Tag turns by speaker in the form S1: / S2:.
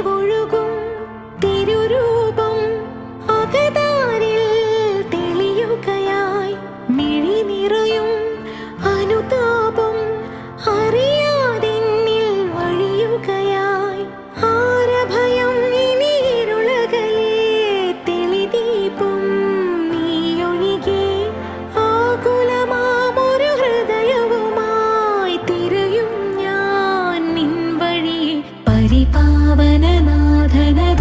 S1: ഒഴുകും തിരുരൂപം അകതാരിൽ തെളിയുകയായി. മിഴി നിറയും അനുതാപം അറിയാതെന്നിൽ വഴിയുകയായി. ആരഭയം ഇനി ഇരുളകലേ തെളിദീപം നീയൊഴികെ. ആകുലമാമൊരു ഹൃദയവുമായി തിരയും ഞാൻ നിൻ വഴിയെ. പരിപാവനനാഥന